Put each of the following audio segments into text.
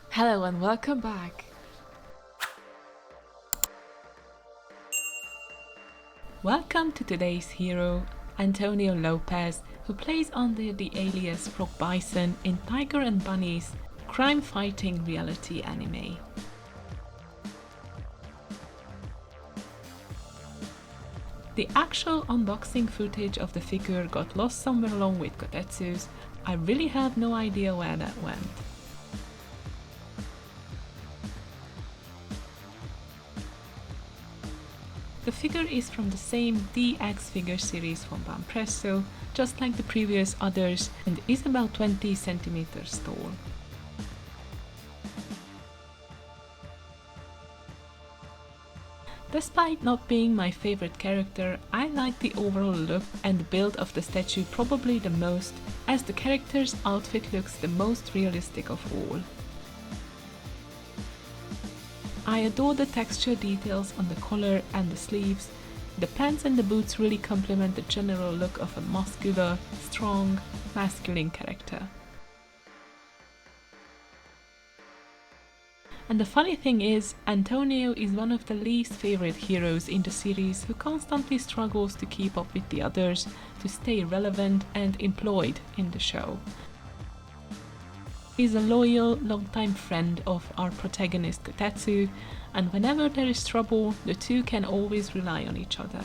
Hello and welcome back. Welcome to today's hero, Antonio Lopez, who plays under the alias Rock Bison in Tiger and Bunny's crime-fighting reality anime. The actual unboxing footage of the figure got lost somewhere along with Kotetsu's. I really have no idea where that went. The figure is from the same DX figure series from Banpresto, just like the previous others, and is about 20 centimeters tall. Despite not being my favorite character, I like the overall look and build of the statue probably the most, as the character's outfit looks the most realistic of all. I adore the texture details on the collar and the sleeves. The pants and the boots really complement the general look of a muscular, strong, masculine character. And the funny thing is, Antonio is one of the least favorite heroes in the series who constantly struggles to keep up with the others, to stay relevant and employed in the show. He's a loyal, long-time friend of our protagonist Kotetsu, and whenever there is trouble, the two can always rely on each other.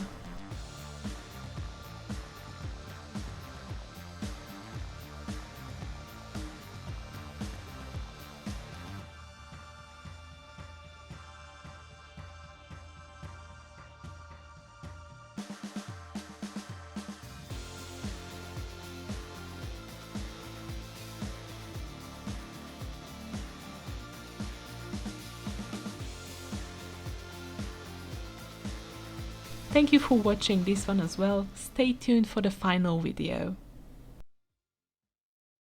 Thank you for watching this one as well. Stay tuned for the final video.